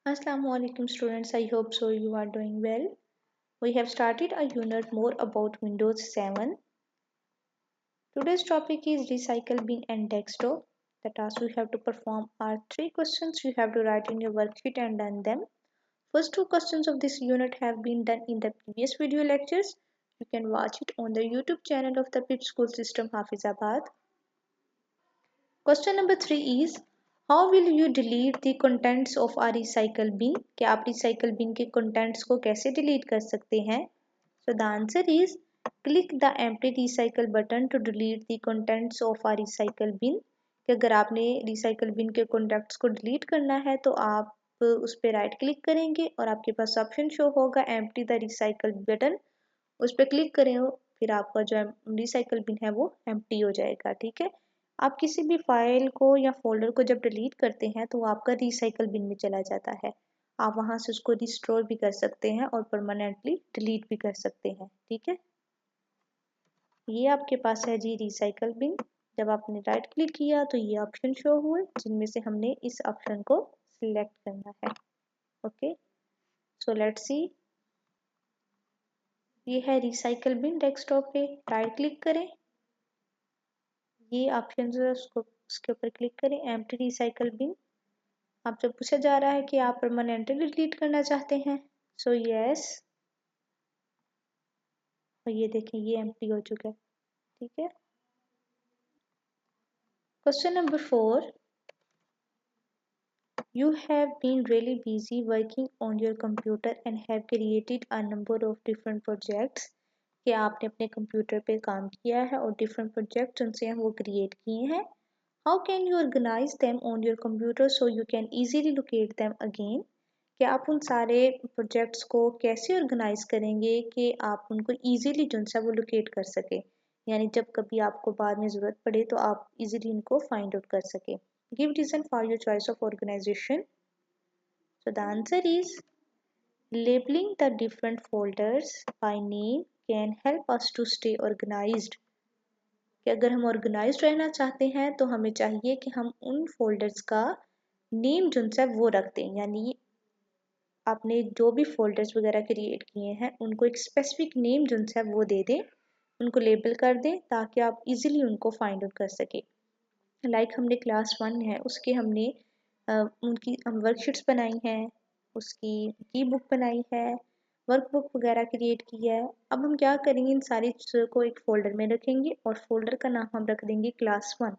Assalamualaikum students, I hope so you are doing well. We have started a unit more about Windows 7. Today's topic is recycle bin and desktop. The task we have to perform are three questions you have to write in your worksheet and done them. First two questions of this unit have been done in the previous video lectures. You can watch it on the YouTube channel of the PIP School System Hafizabad. Question number 3 is how will you delete the contents of a recycle bin? क्या आप recycle bin के contents को कैसे delete कर सकते हैं? So the answer is click the empty recycle button to delete the contents of a recycle bin. कि अगर आपने recycle bin के contents को delete करना है तो आप उस पर राइट क्लिक करेंगे और आपके पास ऑप्शन शो होगा empty the recycle button. उस पर क्लिक करें फिर आपका जो रिसाइकल बिन है वो एम्प्टी हो जाएगा। ठीक है, आप किसी भी फाइल को या फोल्डर को जब डिलीट करते हैं तो वो आपका रिसाइकल बिन में चला जाता है। आप वहां से उसको रिस्टोर भी कर सकते हैं और परमानेंटली डिलीट भी कर सकते हैं। ठीक है, ये आपके पास है जी रिसाइकल बिन। जब आपने राइट क्लिक किया तो ये ऑप्शन शो हुए जिनमें से हमने इस ऑप्शन को सिलेक्ट करना है। ओके, सो लेट्स सी, ये है रिसाइकल बिन। डेस्कटॉप पे राइट क्लिक करें, ये ऑप्शन है उसको उसके ऊपर क्लिक करें, एम्प्टी रिसाइकल बिन। आपसे पूछा जा रहा है कि आप परमानेंटली डिलीट करना चाहते हैं, सो यस। और ये देखें ये एम्प्टी हो चुका है। ठीक है, question number 4, you have been really busy working on your computer and have created a number of different projects। कि आपने अपने कंप्यूटर पे काम किया है और डिफरेंट प्रोजेक्ट्स उनसे वो क्रिएट किए हैं। How can you organize them on your computer so you can easily locate them again? कि आप उन सारे प्रोजेक्ट्स को कैसे ऑर्गेनाइज करेंगे कि आप उनको इजीली जो सा वो लोकेट कर सके, यानी जब कभी आपको बाद में ज़रूरत पड़े तो आप इजीली उनको फाइंड आउट कर सके। Give reason for your choice of organization. So the answer is labeling the different folders by name can help us to stay organized। कि अगर हम ऑर्गेनाइज्ड रहना चाहते हैं तो हमें चाहिए कि हम उन फोल्डर्स का नेम जो है वो रख दें, यानी आपने जो भी फोल्डर्स वगैरह क्रिएट किए हैं उनको एक स्पेसिफिक नेम जो है वो दे दें, उनको लेबल कर दें ताकि आप इजीली उनको फाइंड आउट कर सके। लाइक हमने क्लास 1 है उसके हमने उनकी हम वर्कशीट्स बनाई हैं, उसकी की बुक बनाई है, वर्कबुक वगैरह क्रिएट की है। अब हम क्या करेंगे, इन सारी चीज़ों को एक फोल्डर में रखेंगे और फोल्डर का नाम हम रख देंगे क्लास 1।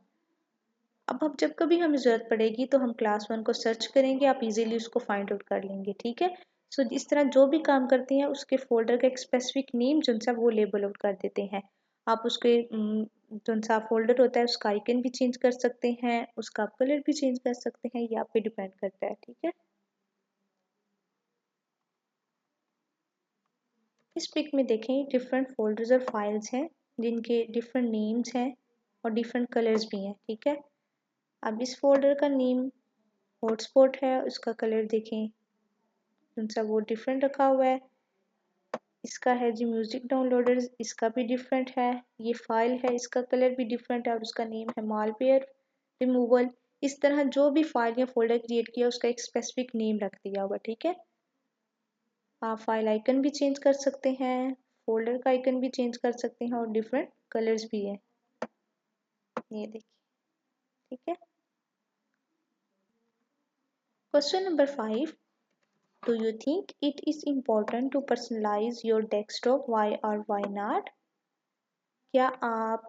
अब जब कभी हमें ज़रूरत पड़ेगी तो हम क्लास 1 को सर्च करेंगे, आप इजीली उसको फाइंड आउट कर लेंगे। ठीक है, सो इस तरह जो भी काम करते हैं उसके फोल्डर का एक स्पेसिफिक नेम जो सा वो लेबल आउट कर देते हैं। आप उसके जो सा फोल्डर होता है उसका आइकन भी चेंज कर सकते हैं, उसका कलर भी चेंज कर सकते हैं, ये आप पे डिपेंड करता है। ठीक है, इस पिक में देखें डिफरेंट फोल्डर्स और फाइल्स हैं जिनके डिफरेंट नेम्स हैं और डिफरेंट कलर्स भी हैं। ठीक है, अब इस फोल्डर का नेम हॉटस्पॉट है, उसका कलर देखें उनसा वो डिफरेंट रखा हुआ है। इसका है जी म्यूजिक डाउनलोडर्स, इसका भी डिफरेंट है। ये फाइल है, इसका कलर भी डिफरेंट है और उसका नेम है मालवेयर रिमूवल। इस तरह जो भी फाइल या फोल्डर क्रिएट किया उसका एक स्पेसिफिक नेम रख दिया होगा। ठीक है, आप फाइल आइकन भी चेंज कर सकते हैं, फोल्डर का आइकन भी चेंज कर सकते हैं और डिफरेंट कलर्स भी है, ये देखिए। ठीक है, question number 5, do you think it is important to personalize your desktop, why or why not? क्या आप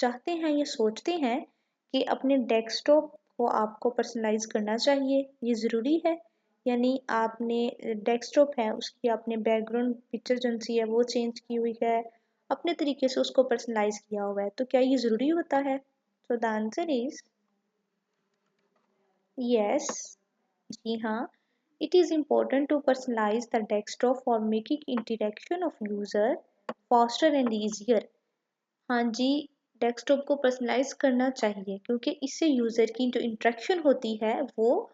चाहते हैं या सोचते हैं कि अपने डेस्कटॉप को आपको पर्सनलाइज करना चाहिए, ये ज़रूरी है? यानी आपने डेस्कटॉप है उसकी आपने बैकग्राउंड पिक्चर जो सी है वो चेंज की हुई है, अपने तरीके से उसको पर्सनलाइज किया हुआ है, तो क्या ये ज़रूरी होता है? तो द आंसर इज यस, जी हाँ। It is important to personalize the desktop for making interaction of user faster and easier. हाँ जी, डेस्कटॉप को पर्सनलाइज करना चाहिए क्योंकि इससे यूज़र की जो इंटरेक्शन होती है वो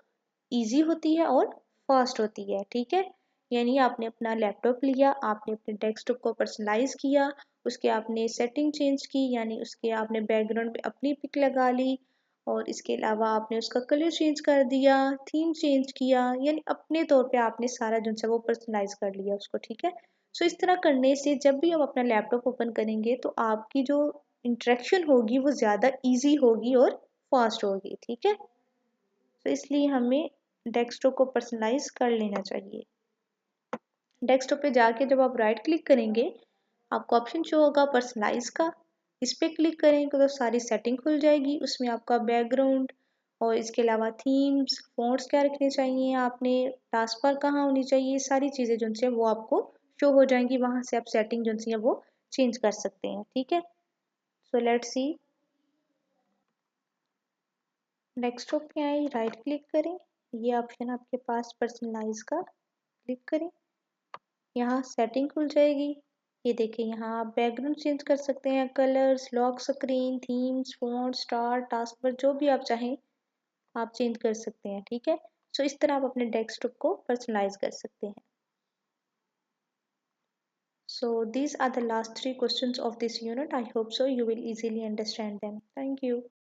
इजी होती है और फास्ट होती है। ठीक है, यानी आपने अपना लैपटॉप लिया, आपने अपने डेस्कटॉप को पर्सनलाइज किया, उसके आपने सेटिंग चेंज की, यानी उसके आपने बैकग्राउंड पे अपनी पिक लगा ली और इसके अलावा आपने उसका कलर चेंज कर दिया, थीम चेंज किया, यानी अपने तौर पे आपने सारा जो है वो पर्सनलाइज कर लिया उसको, ठीक है। सो इस तरह करने से जब भी हम अपना लैपटॉप ओपन करेंगे तो आपकी जो इंटरेक्शन होगी वो ज़्यादा इजी होगी और फास्ट होगी, ठीक है। तो इसलिए हमें डेस्कटॉप को पर्सनलाइज कर लेना चाहिए। डेस्कटॉप पे जाके जब आप राइट क्लिक करेंगे आपको ऑप्शन शो होगा पर्सनलाइज का। इस पर क्लिक करेंगे तो सारी सेटिंग खुल जाएगी, उसमें आपका बैकग्राउंड और इसके अलावा थीम्स, फ़ॉन्ट्स क्या रखने चाहिए, आपने टास्क बार कहाँ होनी चाहिए, सारी चीज़ें जो है वो आपको शो हो जाएंगी। वहाँ से आप सेटिंग जो है वो चेंज कर सकते हैं, ठीक है। सो लेट्स सी, डेस्कटॉप पे आए, राइट क्लिक करें, ये ऑप्शन आपके पास पर्सनलाइज का, क्लिक करें, यहाँ सेटिंग खुल जाएगी। ये देखिए यहाँ आप बैकग्राउंड चेंज कर सकते हैं, colours, lock screen, themes, font, star, task bar, जो भी आप चाहें आप चेंज कर सकते हैं, ठीक है। सो इस तरह आप अपने डेस्कटॉप को पर्सनलाइज कर सकते हैं। So these are the last three questions of this unit. I hope so you will easily understand them. Thank you.